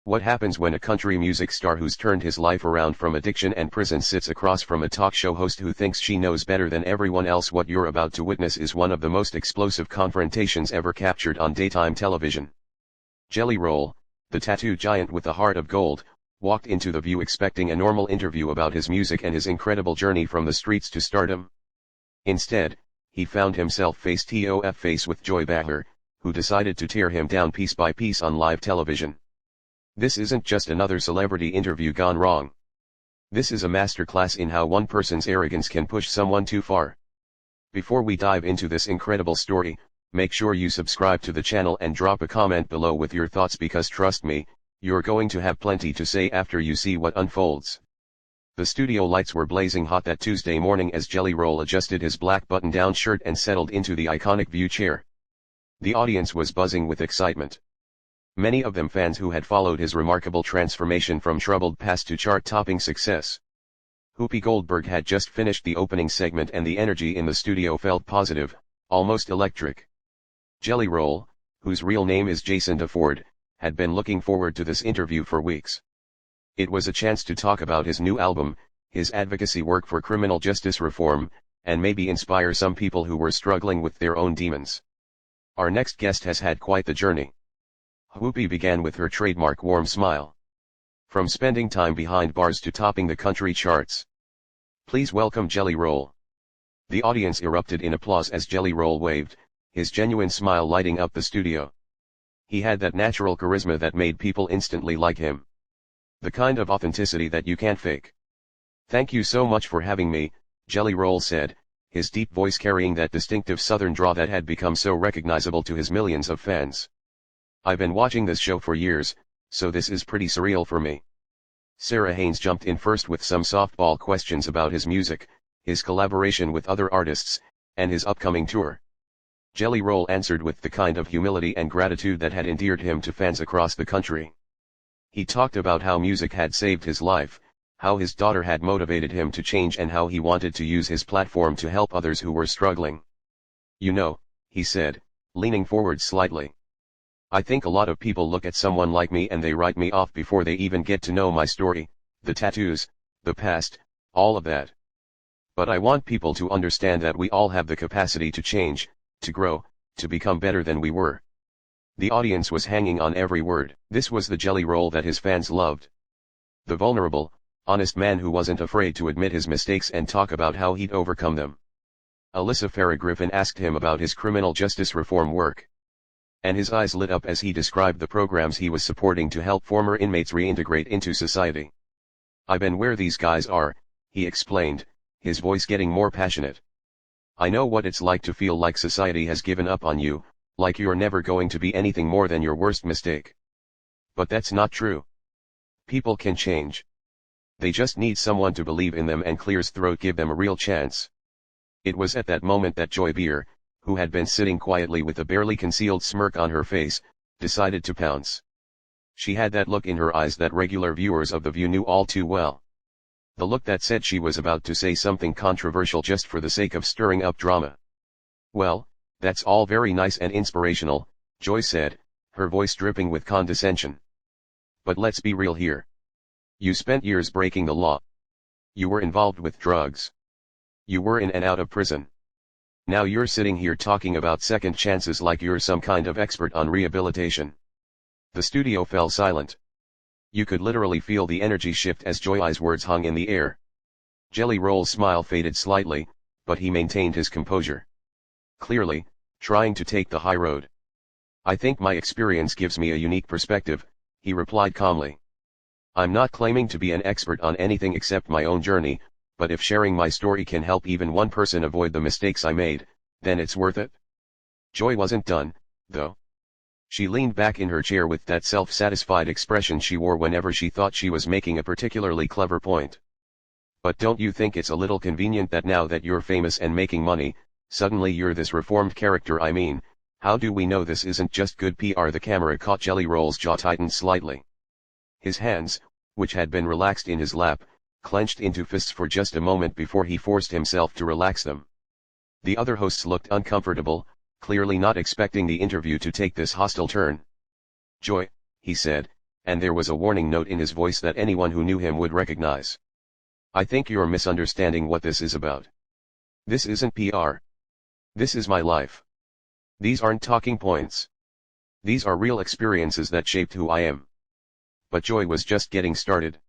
What happens when a country music star who's turned his life around from addiction and prison sits across from a talk show host who thinks she knows better than everyone else? What you're about to witness is one of the most explosive confrontations ever captured on daytime television. Jelly Roll, the tattoo giant with a heart of gold, walked into The View expecting a normal interview about his music and his incredible journey from the streets to stardom. Instead, he found himself face to face with Joy Behar, who decided to tear him down piece by piece on live television. This isn't just another celebrity interview gone wrong. This is a masterclass in how one person's arrogance can push someone too far. Before we dive into this incredible story, make sure you subscribe to the channel and drop a comment below with your thoughts, because trust me, you're going to have plenty to say after you see what unfolds. The studio lights were blazing hot that Tuesday morning as Jelly Roll adjusted his black button-down shirt and settled into the iconic View chair. The audience was buzzing with excitement. Many of them fans who had followed his remarkable transformation from troubled past to chart-topping success. Whoopi Goldberg had just finished the opening segment and the energy in the studio felt positive, almost electric. Jelly Roll, whose real name is Jason DeFord, had been looking forward to this interview for weeks. It was a chance to talk about his new album, his advocacy work for criminal justice reform, and maybe inspire some people who were struggling with their own demons. Our next guest has had quite the journey. Whoopi began with her trademark warm smile. From spending time behind bars to topping the country charts. Please welcome Jelly Roll. The audience erupted in applause as Jelly Roll waved, his genuine smile lighting up the studio. He had that natural charisma that made people instantly like him. The kind of authenticity that you can't fake. Thank you so much for having me, Jelly Roll said, his deep voice carrying that distinctive southern drawl that had become so recognizable to his millions of fans. I've been watching this show for years, so this is pretty surreal for me. Sarah Haynes jumped in first with some softball questions about his music, his collaboration with other artists, and his upcoming tour. Jelly Roll answered with the kind of humility and gratitude that had endeared him to fans across the country. He talked about how music had saved his life, how his daughter had motivated him to change, and how he wanted to use his platform to help others who were struggling. You know, he said, leaning forward slightly. I think a lot of people look at someone like me and they write me off before they even get to know my story, the tattoos, the past, all of that. But I want people to understand that we all have the capacity to change, to grow, to become better than we were. The audience was hanging on every word. This was the Jelly Roll that his fans loved. The vulnerable, honest man who wasn't afraid to admit his mistakes and talk about how he'd overcome them. Alyssa Farah Griffin asked him about his criminal justice reform work. And his eyes lit up as he described the programs he was supporting to help former inmates reintegrate into society. I've been where these guys are, he explained, his voice getting more passionate. I know what it's like to feel like society has given up on you, like you're never going to be anything more than your worst mistake. But that's not true. People can change. They just need someone to believe in them and clear throat give them a real chance. It was at that moment that Joy Behar, who had been sitting quietly with a barely concealed smirk on her face, decided to pounce. She had that look in her eyes that regular viewers of The View knew all too well. The look that said she was about to say something controversial just for the sake of stirring up drama. Well, that's all very nice and inspirational, Joy said, her voice dripping with condescension. But let's be real here. You spent years breaking the law. You were involved with drugs. You were in and out of prison. Now you're sitting here talking about second chances like you're some kind of expert on rehabilitation. The studio fell silent. You could literally feel the energy shift as Joy's words hung in the air. Jelly Roll's smile faded slightly, but he maintained his composure. Clearly, trying to take the high road. I think my experience gives me a unique perspective, he replied calmly. I'm not claiming to be an expert on anything except my own journey, but if sharing my story can help even one person avoid the mistakes I made, then it's worth it. Joy wasn't done, though. She leaned back in her chair with that self-satisfied expression she wore whenever she thought she was making a particularly clever point. But don't you think it's a little convenient that now that you're famous and making money, suddenly you're this reformed character? I mean, how do we know this isn't just good PR? The camera caught Jelly Roll's jaw tighten slightly. His hands, which had been relaxed in his lap, clenched into fists for just a moment before he forced himself to relax them. The other hosts looked uncomfortable, clearly not expecting the interview to take this hostile turn. Joy, he said, and there was a warning note in his voice that anyone who knew him would recognize. I think you're misunderstanding what this is about. This isn't PR. This is my life. These aren't talking points. These are real experiences that shaped who I am. But Joy was just getting started.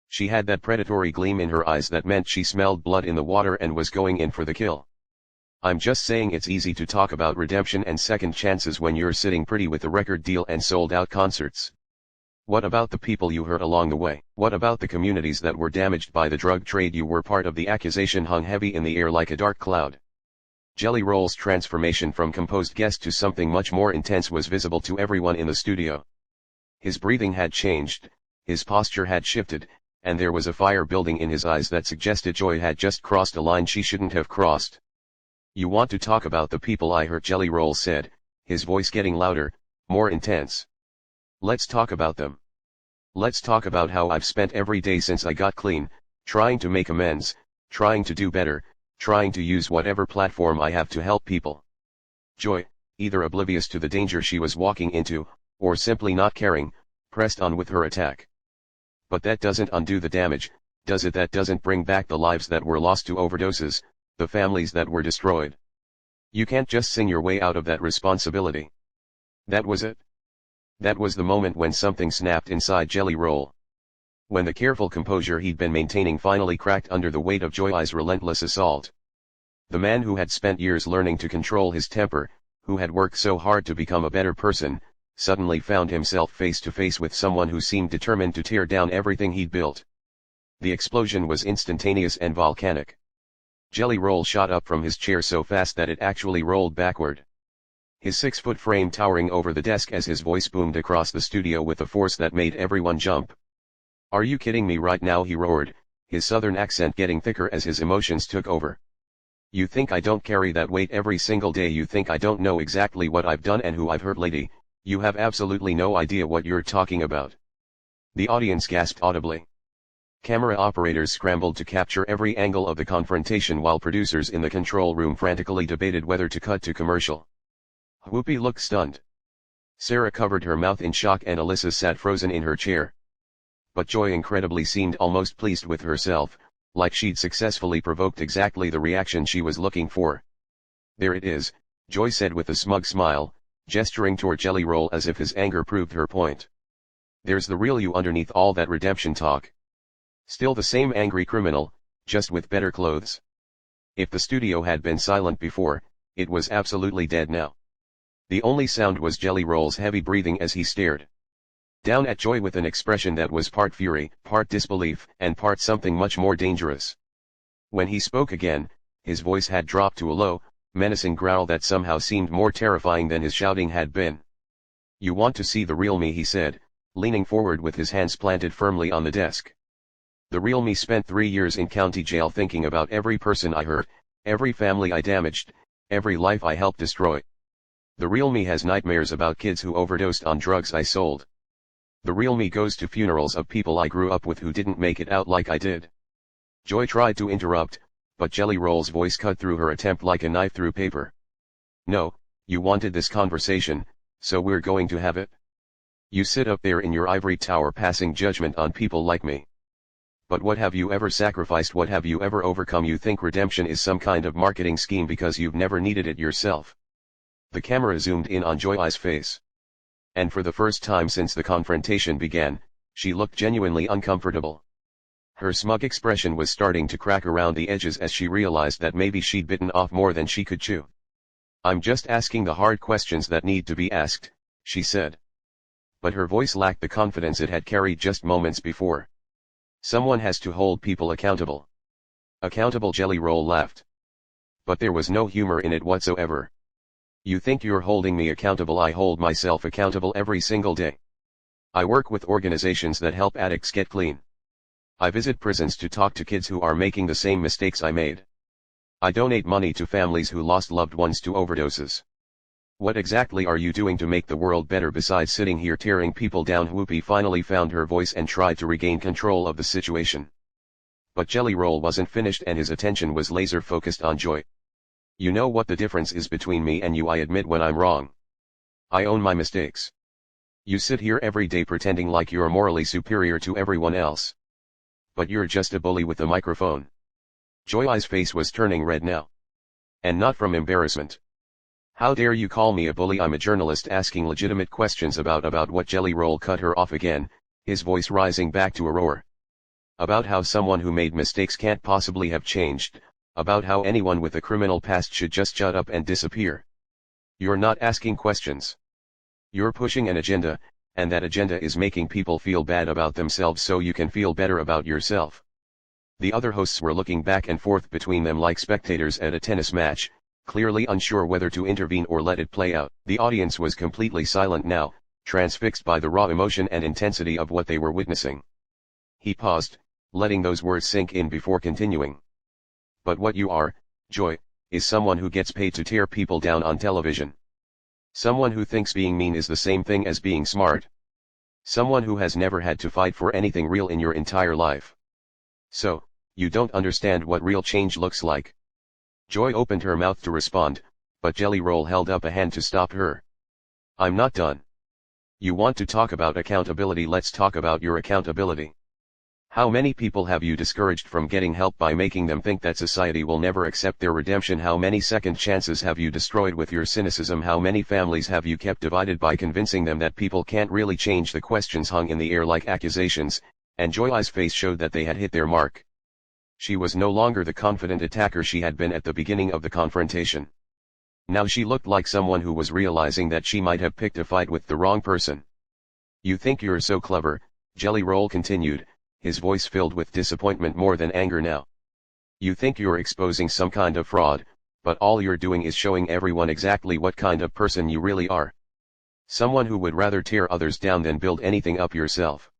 She had that predatory gleam in her eyes that meant she smelled blood in the water and was going in for the kill. I'm just saying it's easy to talk about redemption and second chances when you're sitting pretty with a record deal and sold out concerts. What about the people you hurt along the way? What about the communities that were damaged by the drug trade you were part of? The accusation hung heavy in the air like a dark cloud. Jelly Roll's transformation from composed guest to something much more intense was visible to everyone in the studio. His breathing had changed, his posture had shifted, and there was a fire building in his eyes that suggested Joy had just crossed a line she shouldn't have crossed. You want to talk about the people I hurt? Jelly Roll said, his voice getting louder, more intense. Let's talk about them. Let's talk about how I've spent every day since I got clean, trying to make amends, trying to do better, trying to use whatever platform I have to help people. Joy, either oblivious to the danger she was walking into, or simply not caring, pressed on with her attack. But that doesn't undo the damage, does it? That doesn't bring back the lives that were lost to overdoses, the families that were destroyed. You can't just sing your way out of that responsibility. That was it. That was the moment when something snapped inside Jelly Roll. When the careful composure he'd been maintaining finally cracked under the weight of Joy's relentless assault. The man who had spent years learning to control his temper, who had worked so hard to become a better person, suddenly found himself face to face with someone who seemed determined to tear down everything he'd built. The explosion was instantaneous and volcanic. Jelly Roll shot up from his chair so fast that it actually rolled backward. His 6-foot frame towering over the desk as his voice boomed across the studio with a force that made everyone jump. Are you kidding me right now? He roared, his southern accent getting thicker as his emotions took over. You think I don't carry that weight every single day? You think I don't know exactly what I've done and who I've hurt? Lady, you have absolutely no idea what you're talking about. The audience gasped audibly. Camera operators scrambled to capture every angle of the confrontation while producers in the control room frantically debated whether to cut to commercial. Whoopi looked stunned. Sarah covered her mouth in shock and Alyssa sat frozen in her chair. But Joy incredibly seemed almost pleased with herself, like she'd successfully provoked exactly the reaction she was looking for. There it is, Joy said with a smug smile, gesturing toward Jelly Roll as if his anger proved her point. There's the real you underneath all that redemption talk. Still the same angry criminal, just with better clothes. If the studio had been silent before, it was absolutely dead now. The only sound was Jelly Roll's heavy breathing as he stared down at Joy with an expression that was part fury, part disbelief, and part something much more dangerous. When he spoke again, his voice had dropped to a low, menacing growl that somehow seemed more terrifying than his shouting had been. You want to see the real me? He said, leaning forward with his hands planted firmly on the desk. The real me spent 3 years in county jail thinking about every person I hurt, every family I damaged, every life I helped destroy. The real me has nightmares about kids who overdosed on drugs I sold. The real me goes to funerals of people I grew up with who didn't make it out like I did. Joy tried to interrupt, but Jelly Roll's voice cut through her attempt like a knife through paper. No, you wanted this conversation, so we're going to have it. You sit up there in your ivory tower passing judgment on people like me. But what have you ever sacrificed? What have you ever overcome? You think redemption is some kind of marketing scheme because you've never needed it yourself. The camera zoomed in on Joy's face. And for the first time since the confrontation began, she looked genuinely uncomfortable. Her smug expression was starting to crack around the edges as she realized that maybe she'd bitten off more than she could chew. I'm just asking the hard questions that need to be asked, she said. But her voice lacked the confidence it had carried just moments before. Someone has to hold people accountable. Accountable? Jelly Roll laughed. But there was no humor in it whatsoever. You think you're holding me accountable? I hold myself accountable every single day. I work with organizations that help addicts get clean. I visit prisons to talk to kids who are making the same mistakes I made. I donate money to families who lost loved ones to overdoses. What exactly are you doing to make the world better besides sitting here tearing people down? Whoopi finally found her voice and tried to regain control of the situation. But Jelly Roll wasn't finished and his attention was laser focused on Joy. You know what the difference is between me and you? I admit when I'm wrong. I own my mistakes. You sit here every day pretending like you're morally superior to everyone else. But you're just a bully with a microphone. Joy's face was turning red now. And not from embarrassment. How dare you call me a bully? I'm a journalist asking legitimate questions about what. Jelly Roll cut her off again, his voice rising back to a roar. About how someone who made mistakes can't possibly have changed, about how anyone with a criminal past should just shut up and disappear. You're not asking questions. You're pushing an agenda, and that agenda is making people feel bad about themselves so you can feel better about yourself. The other hosts were looking back and forth between them like spectators at a tennis match, clearly unsure whether to intervene or let it play out. The audience was completely silent now, transfixed by the raw emotion and intensity of what they were witnessing. He paused, letting those words sink in before continuing. But what you are, Joy, is someone who gets paid to tear people down on television. Someone who thinks being mean is the same thing as being smart. Someone who has never had to fight for anything real in your entire life. So, you don't understand what real change looks like. Joy opened her mouth to respond, but Jelly Roll held up a hand to stop her. I'm not done. You want to talk about accountability? Let's talk about your accountability. How many people have you discouraged from getting help by making them think that society will never accept their redemption? How many second chances have you destroyed with your cynicism? How many families have you kept divided by convincing them that people can't really change? The questions hung in the air like accusations, and Joy's face showed that they had hit their mark. She was no longer the confident attacker she had been at the beginning of the confrontation. Now she looked like someone who was realizing that she might have picked a fight with the wrong person. You think you're so clever, Jelly Roll continued, his voice filled with disappointment more than anger now. You think you're exposing some kind of fraud, but all you're doing is showing everyone exactly what kind of person you really are. Someone who would rather tear others down than build anything up yourself.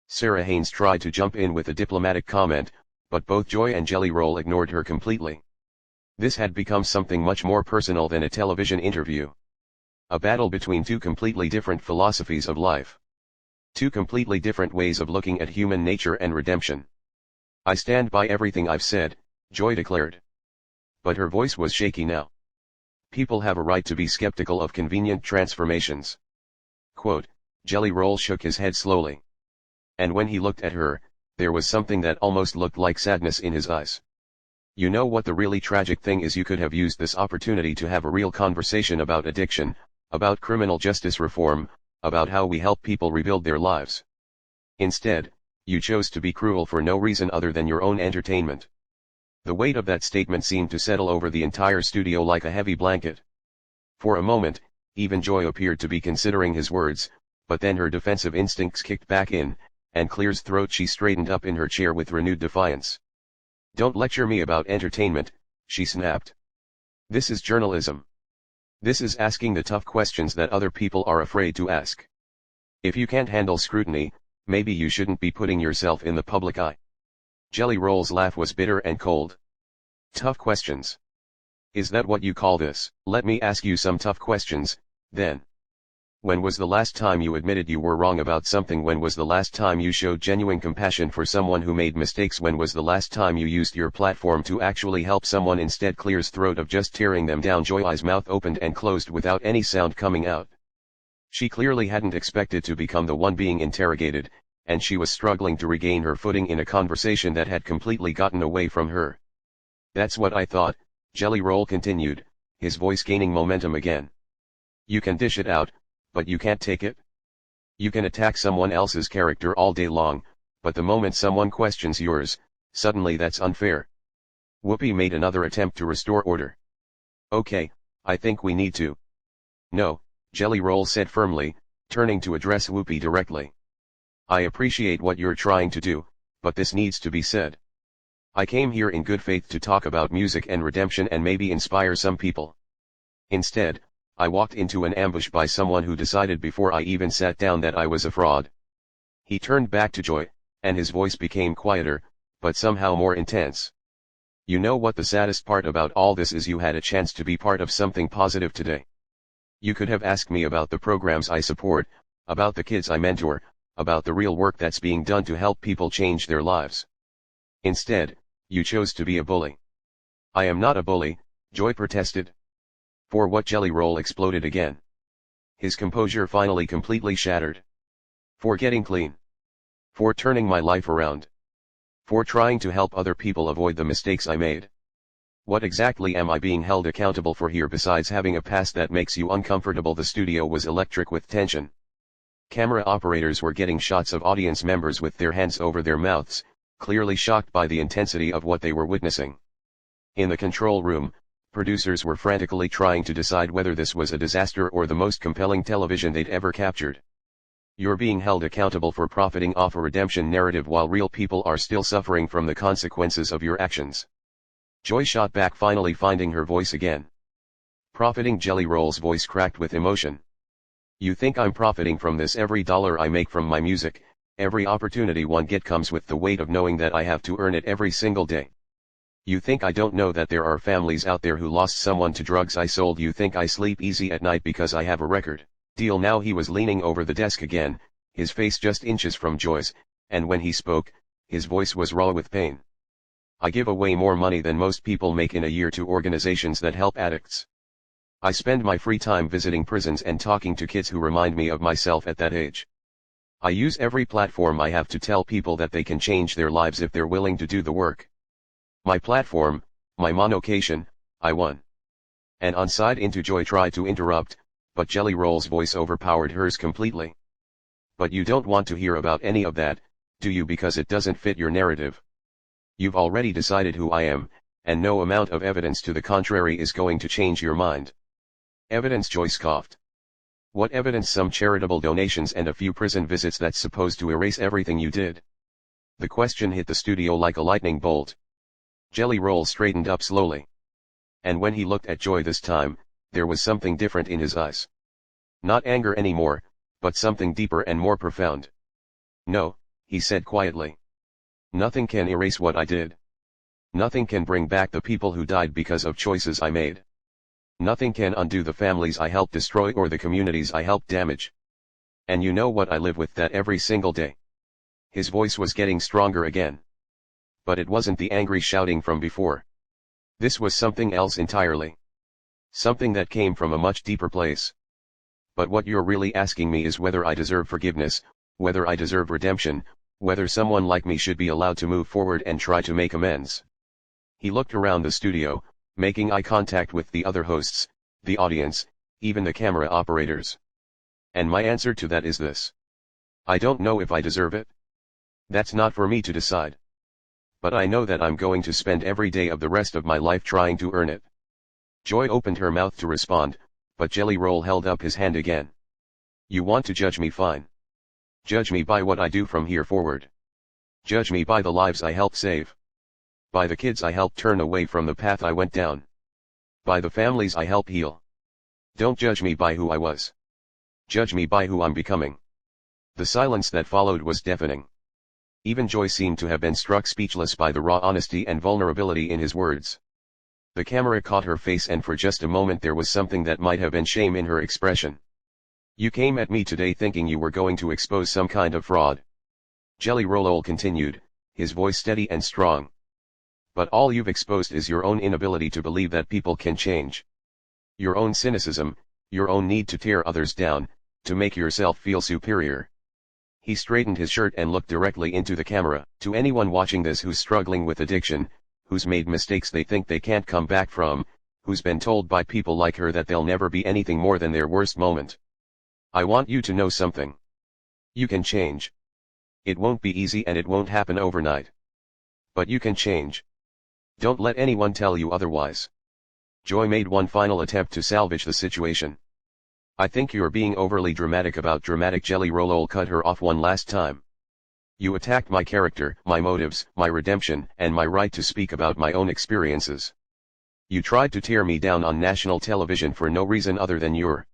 Sarah Haynes tried to jump in with a diplomatic comment, but both Joy and Jelly Roll ignored her completely. This had become something much more personal than a television interview. A battle between two completely different philosophies of life. Two completely different ways of looking at human nature and redemption. I stand by everything I've said, Joy declared. But her voice was shaky now. People have a right to be skeptical of convenient transformations. Quote, Jelly Roll shook his head slowly. And when he looked at her, there was something that almost looked like sadness in his eyes. You know what the really tragic thing is? You could have used this opportunity to have a real conversation about addiction, about criminal justice reform, about how we help people rebuild their lives. Instead, you chose to be cruel for no reason other than your own entertainment. The weight of that statement seemed to settle over the entire studio like a heavy blanket. For a moment, even Joy appeared to be considering his words, but then her defensive instincts kicked back in, and clears throat. She straightened up in her chair with renewed defiance. Don't lecture me about entertainment, she snapped. This is journalism. This is asking the tough questions that other people are afraid to ask. If you can't handle scrutiny, maybe you shouldn't be putting yourself in the public eye. Jelly Roll's laugh was bitter and cold. Tough questions. Is that what you call this? Let me ask you some tough questions, then. When was the last time you admitted you were wrong about something? When was the last time you showed genuine compassion for someone who made mistakes? When was the last time you used your platform to actually help someone? Instead, clears throat of just tearing them down. Joy's mouth opened and closed without any sound coming out. She clearly hadn't expected to become the one being interrogated, and she was struggling to regain her footing in a conversation that had completely gotten away from her. That's what I thought, Jelly Roll continued, his voice gaining momentum again. You can dish it out, but you can't take it. You can attack someone else's character all day long, but the moment someone questions yours, suddenly that's unfair. Whoopi made another attempt to restore order. Okay, I think we need to. No, Jelly Roll said firmly, turning to address Whoopi directly. I appreciate what you're trying to do, but this needs to be said. I came here in good faith to talk about music and redemption and maybe inspire some people. Instead, I walked into an ambush by someone who decided before I even sat down that I was a fraud. He turned back to Joy, and his voice became quieter, but somehow more intense. You know what the saddest part about all this is? You had a chance to be part of something positive today. You could have asked me about the programs I support, about the kids I mentor, about the real work that's being done to help people change their lives. Instead, you chose to be a bully. I am not a bully, Joy protested. For what? Jelly Roll exploded again. His composure finally completely shattered. For getting clean. For turning my life around. For trying to help other people avoid the mistakes I made. What exactly am I being held accountable for here besides having a past that makes you uncomfortable? The studio was electric with tension. Camera operators were getting shots of audience members with their hands over their mouths, clearly shocked by the intensity of what they were witnessing. In the control room, producers were frantically trying to decide whether this was a disaster or the most compelling television they'd ever captured. You're being held accountable for profiting off a redemption narrative while real people are still suffering from the consequences of your actions. Joy shot back, finally finding her voice again. Profiting? Jelly Roll's voice cracked with emotion. You think I'm profiting from this? Every dollar I make from my music, every opportunity one get comes with the weight of knowing that I have to earn it every single day. You think I don't know that there are families out there who lost someone to drugs I sold? You think I sleep easy at night because I have a record deal? Now he was leaning over the desk again, his face just inches from Joy's, and when he spoke, his voice was raw with pain. I give away more money than most people make in a year to organizations that help addicts. I spend my free time visiting prisons and talking to kids who remind me of myself at that age. I use every platform I have to tell people that they can change their lives if they're willing to do the work. My platform, my monocation, I won. And on side into Joy tried to interrupt, but Jelly Roll's voice overpowered hers completely. But you don't want to hear about any of that, do you? Because it doesn't fit your narrative. You've already decided who I am, and no amount of evidence to the contrary is going to change your mind. Evidence? Joy scoffed. What evidence? Some charitable donations and a few prison visits that's supposed to erase everything you did. The question hit the studio like a lightning bolt. Jelly Roll straightened up slowly. And when he looked at Joy this time, there was something different in his eyes. Not anger anymore, but something deeper and more profound. No, he said quietly. Nothing can erase what I did. Nothing can bring back the people who died because of choices I made. Nothing can undo the families I helped destroy or the communities I helped damage. And you know what? I live with that every single day. His voice was getting stronger again. But it wasn't the angry shouting from before. This was something else entirely. Something that came from a much deeper place. But what you're really asking me is whether I deserve forgiveness, whether I deserve redemption, whether someone like me should be allowed to move forward and try to make amends. He looked around the studio, making eye contact with the other hosts, the audience, even the camera operators. And my answer to that is this. I don't know if I deserve it. That's not for me to decide. But I know that I'm going to spend every day of the rest of my life trying to earn it. Joy opened her mouth to respond, but Jelly Roll held up his hand again. You want to judge me? Fine. Judge me by what I do from here forward. Judge me by the lives I helped save. By the kids I helped turn away from the path I went down. By the families I helped heal. Don't judge me by who I was. Judge me by who I'm becoming. The silence that followed was deafening. Even Joy seemed to have been struck speechless by the raw honesty and vulnerability in his words. The camera caught her face, and for just a moment there was something that might have been shame in her expression. You came at me today thinking you were going to expose some kind of fraud. Jelly Roll continued, his voice steady and strong. But all you've exposed is your own inability to believe that people can change. Your own cynicism, your own need to tear others down, to make yourself feel superior. He straightened his shirt and looked directly into the camera. To anyone watching this who's struggling with addiction, who's made mistakes they think they can't come back from, who's been told by people like her that they'll never be anything more than their worst moment. I want you to know something. You can change. It won't be easy and it won't happen overnight. But you can change. Don't let anyone tell you otherwise. Joy made one final attempt to salvage the situation. I think you're being overly dramatic about dramatic. Jelly Roll cut her off one last time. You attacked my character, my motives, my redemption, and my right to speak about my own experiences. You tried to tear me down on national television for no reason other than your